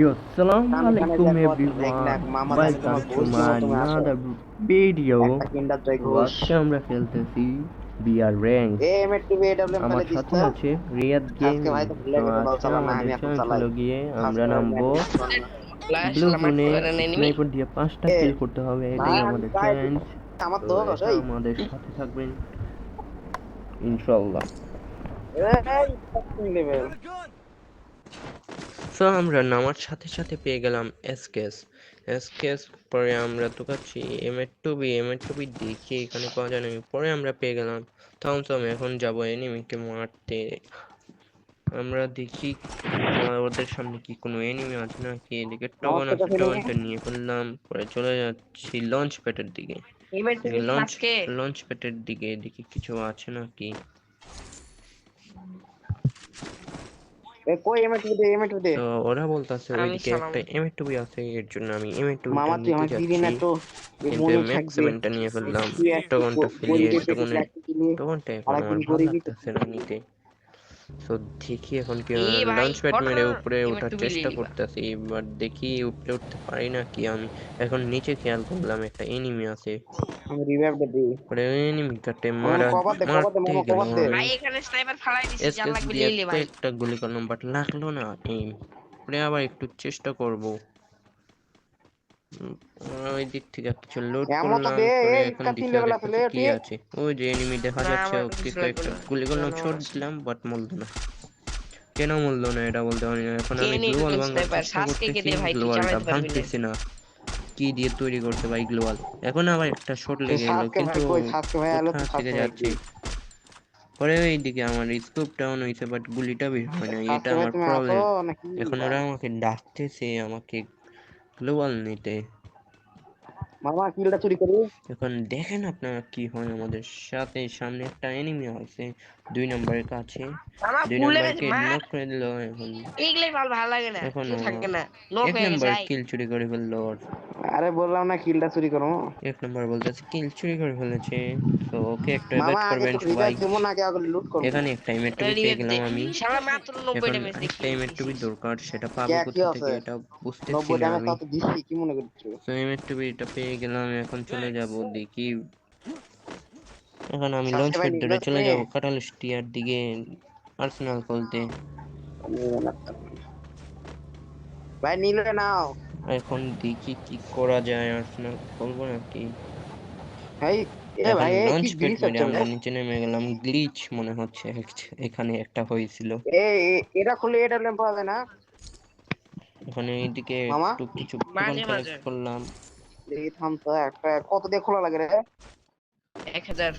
Yo, Assalamu কানে কানে alaikum দেখো দেখলে everyone. মামা জানি Welcome তোমার to ঘুষ দিব my তুমি আসো another video. একটা কিন্ডার জয় তো ঘুষ আজকে আমরা খেলতেছি বিআর র্যাঙ্ক। এ এম এর টিভি এডব্লিউএম আমার খেলে দিস সাথে তো আছে রিয়াদ আজকে গেমিং। ভাই তো ভুলে তো গেছে দাও আজকে চালা না আমাদের আমি এখন চ্যালেঞ্জ চালাই হলো গিয়ে আমরা সাবস্ক্রাইবার নামবো ম্যানেজ করো না ব্লু জোনে enemy. স্নাইপার দিয়ে 5টা এ কিল করতে হবে, এটাই ভাই আমি আমাদের প্রায় চ্যালেঞ্জ। আমার তো দোষ এটা ওই আমাদের সাথে থাকবেন ইনশাআল্লাহ। এই লেভেল সো আমরা নামার সাথে সাথে পেয়ে গেলাম এসকেস। এসকেস পরে আমরা তুকাচ্ছি এম এর টু বি দেখি এখানে পাওয়া যায় না, পরে আমরা পেয়ে গেলাম থমসম। এখন যাব এনিমিকে মারতে। আমরা দেখি ওদের সামনে কি কোনো এনিমি আছে নাকি। এদিকে টগন নমস্তে আছে, কাছে নিয়ে টগনটা নিয়ে ফেললাম। পরে চলে যাচ্ছি লঞ্চ প্যাডের দিকে। Event এদিকে TV লঞ্চ আজকে লঞ্চ প্যাডের দিকে দেখি কিছু আছে নাকি। এ কই এম এর টিভি দে তো ওরা বলতেছে আমি ওইদিকে সালাম একটা এম এর টু বি আছে, এর জন্য আমি এম এর টু বিটা মামা তুই নিতে আমাকে দিবি যাচ্ছি। না তো এই কিন্তু মনে ম্যাক্স থাকবে সেভেনটা নিয়ে ফেললাম। তুই একটু টগনটা ফেলিয়ে গরিবের পেটে টগনের একটা কিনে টগনটা আর এখন আমার একদিন ভালো গরিবই তো লাগতেছে না নিতে। তো দেখি এখন কি এ ভাই লঞ্চ প্যাড ফটো মেরে উপরে ইভেন্ট ওঠার টুবি চেষ্টা লিবা করতেছি, এবার দেখি উপরে উঠতে পারি না কি আমি। এখন নিচে খেয়াল করলাম একটা এনিমি আছে। আমি রিভাইভ দিই পরে ওই এনিমিটাতে মামা কভার দে মারতে মামা কভার গেলাম দে আমি। ভাই এখানে স্নাইপার ফালাই দিছি যার এসকেস লাগবে দিয়ে লিয়ে লে ভাই কয়েকটা গুলি করলাম, বাট লাগলো না এইম। পরে আবার একটু চেষ্টা করব। উম, ওই দিক থেকে কিছু লোড এমন তো করলাম, দে পরে এই এখন কাতিন দেখি লেভেল ওদের আছে লে কাছে কি ঠিক আছে। ওই যে এনিমি দেখা না যাচ্ছে, আমার ওকে কিছু লাগবে কয়েকটা না গুলি করলাম, আমার শট আছে দিলাম, বাট মরলো না। কেন মরলো না এটা বলতে পারি না। এখন কে আমি নিবেন গ্লোয়াল ভাঙার স্নাইপার চেষ্টা শ্বাসকে কে করতেছি, দে ভাই তুই গ্লোয়ালটা চালাতে পারবি না ভাঙতেছি না। কি দিয়ে তৈরি করতে ভাই গ্লোয়াল? এখন আবার একটা শট এই লেগে গেল, সাসকে ভাই কিন্তু কই সাসকে ভাই আলো কোথা তো থেকে সাসকে ভাই যাচ্ছে। কি পরে এইদিকে আমার স্কোপ ডাউন হয়েছে, বাট গুলিটা বের হয় না, এটা সাসকে ভাই আমার তুমি আসো প্রবলেম। নাকি এখন ওরা আমাকে ডাকতেছে আমাকে গ্লোবাল নিতে। মামা কিলটা চুরি করি এখন দেখেন আপনারা কি হয় আমাদের সাথে। সামনে একটা এনিমি আছে 2 নম্বরের কাছে, আমার দুই ফুল লেভেল নম্বরকে মার নক করে দিল। এখন এইগুলাই ভালো লাগে না এখন কেউ ও থাকে না নক এক হয়ে গেছে নম্বর ভাই কিল চুরি করে ফেললো ওর। আরে বললাম না কিলটা চুরি করো 1 নম্বর বলতেছে কিল চুরি করে ফেলেছে। তো ওকে একটু মামা অ্যাভয়েড আগে করবেন তো সবাই। রিভাইভ দেবো না আগে আগে লুট করবো এখানে একটা এম এর টু বি পেয়ে রিভাইভ দে গেলাম আমি। শালা মাত্র 90 এখন ড্যামেজ আরেকটা দেখি এম এর টু বি দিছিস দরকার, সেটা পাবো কে কি কোথা থেকে আছে এটা বুঝতেছি 90 না ড্যামেজ আমি। তাও তো দিচ্ছি কি মনে করছো তো এম এর টু বিটা পেয়ে গেলাম, এখন চলে যাব দেখি। এখন আমি লঞ্চ সাসকে ভাই প্যাড নিবে ধরে চলে তুমি যাব কাটালুস্টিয়ার দিকে, আর্সেনাল খুলতে। ভাই নিলে নাও এখন দেখি কি করা যায়, আর্সেনাল খুলবো নাকি। ভাই এ এখন ভাই এ কি লঞ্চ প্যাড গ্লিচ মেরে হচ্ছে আমরা ভাই নিচে নেমে গেলাম। গ্লিচ মনে হচ্ছে এখানে একটা হয়েছিল। এটা খুললে এটা ল্যাম্প পাওয়া যায় না এখন এইদিকে মামা একটু কিছু টোকন মাঝে কালেক্ট মাঝে করলাম। এই থাম তো একটা কত দিয়ে খোলা লাগে রে 1000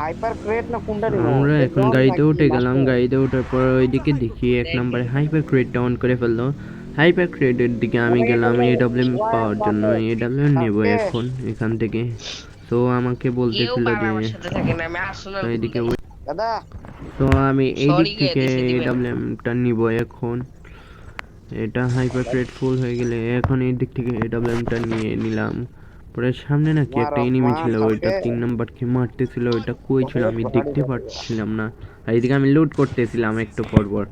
হাইপার ক্রেট না কোনটা নিবো আমরা এখন বেজন গাড়িতে নাকি উঠে গেলাম, মাস্টার গাড়িতে ওঠার পর ওইদিকে দেখি এক নম্বরে হাইপার ক্রেটটা অন করে ফেললো। হাইপার ক্রেটের দিকে আমি মানে এটা গেলাম হলো এডব্লিউএম পাওয়ার জন্য। ওয়ান এডব্লিউএম নেব আজকে এখন এখান থেকে। তো আমাকে কেউ বলতেছিল বাবা যে আমার সাথে থাকে না আমি তো আর্সেনাল এদিকে খুললাই দাদা তো আমি এই দিক সরি গে থেকে দিছে দিবে না এডব্লিউএমটা নিব এখন। এটা হাইপার ক্রেট ফুল হয়ে গেলে এখন এই দিক থেকে এডব্লিউএমটা নিয়ে নিলাম। পরে সামনে নাকি মা একটা এনিমি রহমান ছিল, ওইটা আজকে 3 নম্বরকে মারতেছিল, ওইটা কই ছিল আমি দেখতে পাচ্ছিলাম না। আর এদিকে আমি লুট করতেছিলাম একটু পর পর।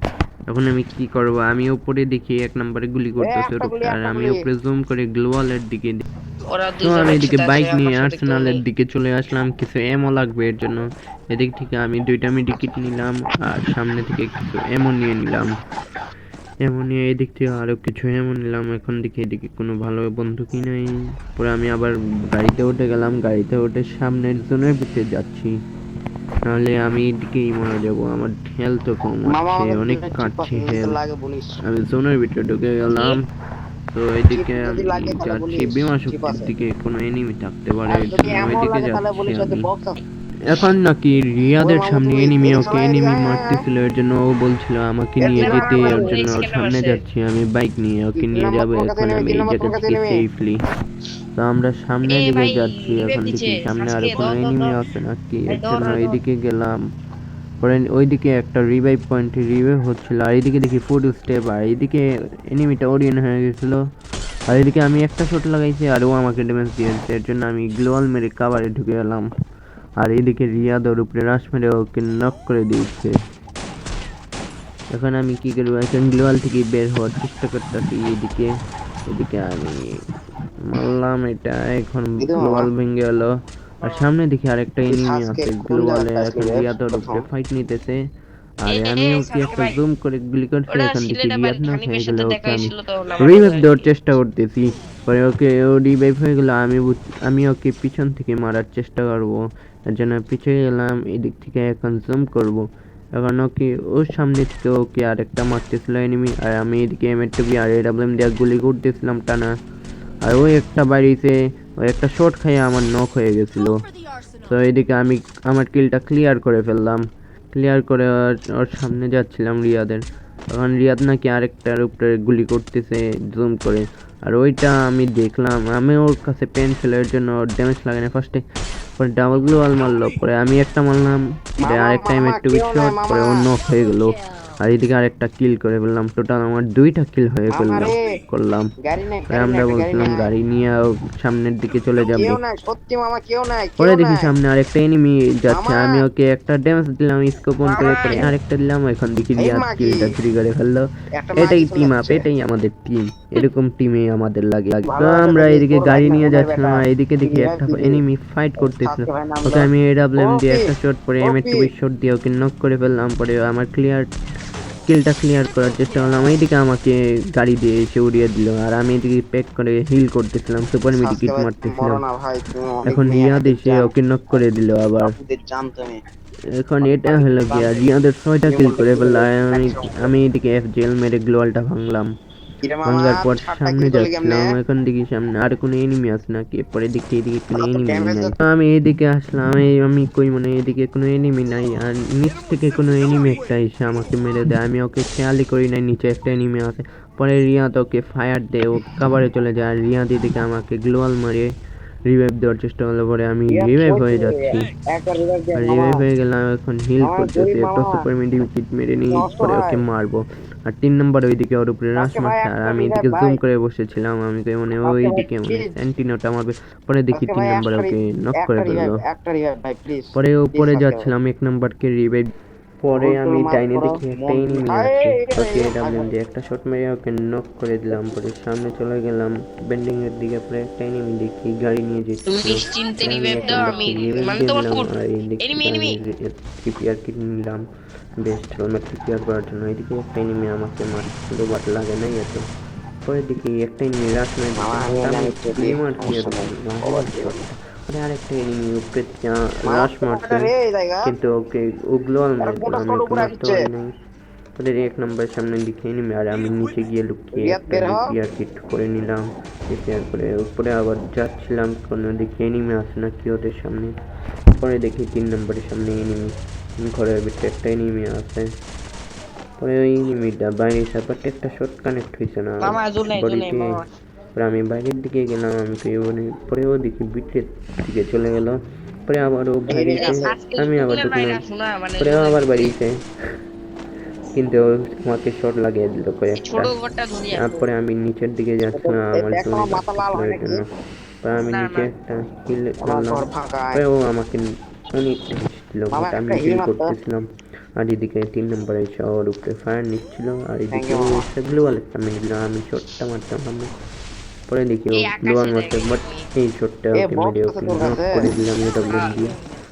এখন আমি কি করব, আমি উপরে দেখি 1 নম্বরে গুলি এ করতেছে ওর একটা গুলি উপরে, আর একটা আমি গুলি উপরে জুম করে গ্লোয়ালের দিকে ওরা তো দুইজন আমি এদিকে একসাথে আছে বাইক নিয়ে আমার সাথে কেউ আর্সেনালের নেই দিকে চলে আসলাম, কিছু এমো লাগবে এর জন্য। এদিক থেকে আমি 2টা মেডিকিট নিলাম, আর সামনে থেকে কিছু এমো নিয়ে নিলাম। এমো নিয়ে এদিক থেকে আরো কিছু এমো নিলাম। এখন দেখি এদিকে কোনো ভালো বন্দুকই নাই। পরে আমি আবার গাড়িতে উঠে গেলাম, গাড়িতে উঠে সামনের জোনের ভিতরে যাচ্ছি, নাহলে আমি এদিকেই মরে যাবো। আমার হেলথ তো কম মামা আছে, আমাকে অনেক দিলে চিপ কাটছে আছে যদি হেলথ। লাগে বলিস আমি জোনের ভিতরে ঢুকে কি গেলাম। তো চিপ এদিকে যদি আমি লাগে তাহলে যাচ্ছি বলিস বিমা চিপ শক্তির আছে দিকে, কোনো এনিমি থাকতে পারে, আর এর যদি জন্য এমন ওইদিকে লাগে তাহলে যাচ্ছি বলিস ওই যে আমি। বক্স আছে এখন নাকি ওই রিয়াদের মামু সামনে তুই এনিমি, এদিকে ওকে চালা এদিকে এনিমি আয়, আয়, আয়। মারতেছিল, এর জন্য ও বলছিল আমাকে নিয়ে এদিকে যেতে, মামা আমার ওর তুই জন্য ওর সেকেন্ডে সামনে মারছে যাচ্ছি আমি বাইক নিয়ে, ওকে তিন নিয়ে নম্বর যাবো তোমার কাছে এখন নেমে আমি তিন এই নম্বর জায়গা তোমার কাছে থেকে নেমে সেফলি। তো আমরা এ সামনের দিকে ভাই যাচ্ছি, রিভাইভ এখন দিছে দেখি সামনে শ্বাসকে আরো কোনো ধর ধর এনিমি ধর আছে নাকি, ভাই এর ধর জন্য ভাই ধর এইদিকে গেলাম। পরে ওইদিকে একটা রিভাইভ পয়েন্টে রিভাইভ হচ্ছিল, আর এইদিকে দেখি ফুড স্টেপ, আর এইদিকে এনিমিটা ওরিয়েন হয়ে গেছিল। আর এদিকে আমি একটা শট লাগাইছি আর ও আমাকে ড্যামেজ দিয়েছে, এর জন্য আমি গ্লোয়াল মেরে কাভারে ঢুকে গেলাম। আর এইদিকে রিয়াদ ওর উপরে রাশ মেরে ওকে নক করে দিয়েছে। এখন আমি কি করবো, এখন গ্লোয়াল থেকে বের হওয়ার চেষ্টা করতেছি। এদিকে আমি মারলাম এটা, এখন দিদি মামা গ্লোয়াল ভেঙে গেল। আর সামনে দেখি আরেকটা তুই এনিমি সাজকে আছে কোন গ্লোয়ালে, জায়গায় এখন আসলি রে রিয়াদের প্রথম? উপরে ফাইট নিতেছে। এ আরে এ আমি এ ওকে সাজকে একটা ভাই, জুম করে গুলি করছি, ওটা এখন দেখি সিলেট আবার রিয়াদ নক হয়ে হানিফের গেল। সাথে দেখা ওকে আমি হয়েছিল তো নামার রিভাইভ পরে আর দেওয়ার কি। চেষ্টা করতেছি, পরে ওকে ও রিভাইভ হয়ে গেল। আমি ওকে পিছন থেকে মারার চেষ্টা করব, এর জন্য পিছিয়ে গেলাম। এদিক থেকে এখন জুম করব, এখন ওকে ওর সামনে থেকে ওকে আরেকটা মারতেছিল এনিমি, আর আমি এদিকে এমএ2বি আর এডব্লিউএম দিয়ে গুলি করতেছিলাম টানা। আর ওই একটা বাড়িতে ওই একটা শট খাইয়ে আমার নক হয়ে গেছিল। তো এদিকে আমি আমার কিলটা ক্লিয়ার করে ফেললাম। ক্লিয়ার করে ওর সামনে যাচ্ছিলাম রিয়াদের। তখন রিয়াদ নাকি আরেকটার উপরে গুলি করতেছে জুম করে। আর ওইটা আমি দেখলাম, আমি ওর কাছে পেন্সিলের জন্য ওর ড্যামেজ লাগে না ফার্স্টে, পরে ডাবল গ্লোয়াল মারলো, পরে আমি একটা মারলাম, পরে মামা আরেকটা মামা এমএ2বি কেউ নাই শট, মামা। পরে ও নক হয়ে গেল। আর এদিকে আরেকটা কিল করে ফেললাম, টোটাল আমার 2টা কিল হয়ে মামা রে করলাম। গাড়ি নাই, পরে গাড়ি নাই, আমরা একটা গাড়ি বলছিলাম নাই। গাড়ি নিয়ে সামনের দিকে চলে যাব। কেউ নাই সত্যি মামা, কেউ নাই, পরে কেউ দেখি নাই সামনে আরেকটা এনিমি যাচ্ছে, মামা। আমি ওকে একটা ড্যামেজ দিলাম স্কোপ অন করে, মামা পরে আরেকটা দিলাম। এখন দেখি এই রিয়াদ মাগি, কিলটা চুরি করে ফেললো। একটা এটাই মাগি চলে টিম আপ, যাচ্ছে। এটাই আমাদের টিম, এরকম টিমে আমাদের লাগে। তো ভালো আছে আমরা দেখিস, এদিকে তোর লাইক গাড়ি না নিয়ে ঘুমের যাচ্ছিলাম, বেটা, আর এদিকে দিবি দেখি ভাই একটা দিবি। এনিমি ফাইট করতেছিল। সাজকে ভাই ওকে নামলো। আমি এডব্লিউএম দিয়ে ওপি একটা শট, পরে ওপি এমএ2বি শট দিয়ে ওকে নক করে ফেললাম। পরে আমার কিলটা ক্লিয়ার করার চেষ্টা করলাম। এইদিকে আমাকে গাড়ি দিয়ে এসে উড়িয়ে দিল, আর আমি এদিকে প্যাক করে হিল করতেছিলাম, সুপার সাজকে মেডিকিট ভাই তুমি মরো মারতেছিলাম। না ভাই, তুমি অনেক এখন রিয়াদ মেয়েদের এসে জান, ওকে নক করে দিল আবার। আপুদের জান তুমি। এখন এটা আপুদের হলো জান কি, আর তুমি। রিয়াদের 6টা তুমি কিল বললে করে কি ফেলল। হলো, আর আমি নাকি সমস্যা? আমি এদিকে জেল মেরে গ্লোয়ালটা ভাঙলাম। কিরে মামা, ভাঙার পর ছাড়টা সামনে কিল করলি কেমনে? যাচ্ছিলাম, এখন দেখি সামনে আর কোনো এনিমি আছে নাকি, পরে দেখি এদিকে কোনো তাও তো এনিমি ড্যামেজ। নাই। তো আমি এদিকে আসলাম, আমি কই মানে এদিকে কোনো এনিমি নাই, আর নিচ থেকে কোনো এনিমি একটা এসে আমাকে মেরে দেয়। আমি ওকে খেয়ালই করি নাই নিচে একটা এনিমি আছে। পরে রিয়াদ ওকে ফায়ার দেয়, ও কাভারে চলে যায়। আর রিয়াদ এদিকে আমাকে গ্লোয়াল মারে রিভাইভ দেওয়ার চেষ্টা করলো, পরে আমি রিয়াদ রিভাইভ হয়ে কইছে যাচ্ছি। একটা রিভাইভ দে আর মামা। রিভাইভ হয়ে গেলাম, এখন হিল মামা করতেছি, গরিব একটা মামা, সুপার মেডিকিট মেরে নিই, নষ্ট পরে ওকে ভাই। মারবো। আর 3 নম্বর ওইদিকে ওর উপরে রাশ সাজকে ভাই মারছে, আর একটা আমি রিভাইভ এদিকে জুম ভাই। করে বসেছিলাম। আমি কই মানে সাজকে ভাই ওইদিকে মানে প্লিজ। সেন্টিনোটা মারবে, পরে দেখি সাজকে তিন ভাই নম্বর ওকে নক করে ফেললো। একটা রিভাইভ ভাই প্লিজ। পরে প্লিজ উপরে সাজকে ভাই। যাচ্ছিলাম 1 নম্বরকে রিভাইভ। পরে ভুল টুল আমি মাফ ডাইনে করো, দেখি একটা মন থেকে এনিমি ভাই। আছে, ওকে এই ভাই ডাব্লিউ ভাই। দিয়ে একটা শট মেরে ওকে নক করে দিলাম। পরে সামনে চলে গেলাম বেন্ডিং এর দিকে, পরে একটা এনিমি দেখি গাড়ি নিয়ে তুমি যেতেছিল। নিশ্চিন্তে পরে আমি রিভাইভ 1 দাও, আমি নম্বরকে রিভাইভ মানে দিয়ে তোমার দিলাম, ফুট আর এই দিক এনিমি থেকে এনিমি। আমি রিপিয়ার কিট নিলাম, বেস্ট হেলমেট রিপেয়ার করার জন্য। এদিকে একটা এনিমি আমাকে মারছিল, বাট লাগে নাই এত। পরে দেখি একটা এনিমি রাশ মেরে মামা দিচ্ছে, আমি বাট আমি জানি যদি গুলি মারছি সমস্যা আর নেই, লাগে ওভার না কি শটটা। পরে আরেকটা এনিমি উপরে মামা রাশ মারছে, রে এই জায়গা। কিন্তু ওকে ও গ্লোয়াল একটা মেরে দিল, গোটা আমি স্কোয়াড ওকে উপরে মারতে আসছে। পারি নাই। ওদের 1 নম্বরের সামনে দিকে এনিমি, আর আমি নিচে গিয়ে লুকিয়ে রিয়াদ একটা বের হ। রিপেয়ার কিট করে নিলাম। রিপেয়ার করে উপরে আবার যাচ্ছিলাম, কোনো দিকে এনিমি আসে না কি ওদের সামনে। পরে দেখি 3 নম্বরের সামনে এনিমি, ঘরের ভিতরে একটা এনিমি আছে। পরে ওই এনিমিটা বাইরে সাপারটা একটা শট কানেক্ট হয়েছে না মামা জোনে বডিতে। মামা। পরে আমি বাইরের দিকে গেলাম, আমি তো মানে পরে ও দেখি ভিতরের দিকে চলে গেল। পরে আবার ও এ বাইরেছে, সাজকে আমি আবার জুনের বাইরে ঢুকলাম। আসো না, মানে পরে ও জুনের আবার ভিতরে বাড়িছে, কিন্তু ও আমাকে শট লাগিয়ে দিল এই কয়েকটা। ছোট ঘরটা ধরি আসো। তারপরে আমি নিচের দিকে যাচ্ছিলাম এই আমার দেখ জোনে আমার মাথা লাল লাগতেছিল হয় এর নাকি? জন্য। পরে আমি না নিচে না একটা হিল আমার মারলাম। ঘর ফাঁকা। পরে ও আমাকে অনেক ছিল, মামা বাট আমি একটা হিল হিল মারতো। করতেছিলাম। আর এদিকে 3 নম্বরে এসে ওর উপরে ফায়ার নিচ্ছিল, আর থ্যাংক এদিকে ইউ ও মামা। এসে গ্লোয়াল একটা মেরে দিল, আমি শটটা মারতাম না। পরে দেখি ও এই গ্লোয়াল আকাশে মারছে, জায়গায় বাট তুমি। এই শটটা এ ওকে মেরে বক্স আছে ওকে তোর নক কাছে? করে দিলাম এডব্লিউএম হ্যাঁ দিয়ে।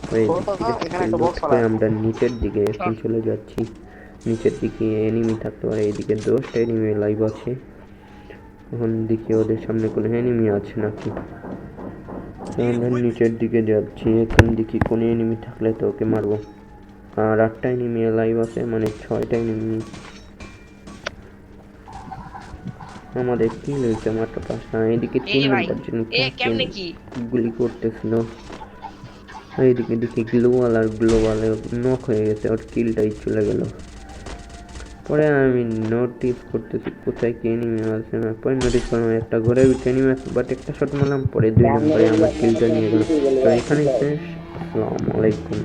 পরে ছোট এদিক থেকে এখানে একটা লুট বক্স করে পালা। আমরা নিচের দিকে এখন চল। চলে যাচ্ছি। নিচের দিকে এনিমি থাকতে পারে, এদিকে 10টা এনিমি লাইভ আছে। এখন দেখি ওদের সামনে কোনো এনিমি আছে নাকি। তো আমরা নিচের দিকে যাচ্ছি, এখন দেখি কোনো এনিমি থাকলে তো ওকে মারবো। আর 8টা এনিমি লাইভ আছে, মানে 6টা এনিমি। আমাদের কি হয়েছে মাত্র 5টা। এদিকে এ 3 ভাই নম্বর যিনি এ থাকেন কেমনে কি গুলি করতেছিল। এইদিকে দেখি গ্লোবাল নক হয়ে গেছে, ওর কিলটাই চলে গেল। পরে আমি নোটিস করতেছি কোথায় কি এনিমি আছে না। পরে নোটিস করলাম একটা ঘরের ভিতরে এনিমি আছে, বাট একটা শট মারলাম, পরে 2 নম্বরে আমার কিলটা নিয়ে গেল। তো এখানে শেষ। আসসালামু আলাইকুম।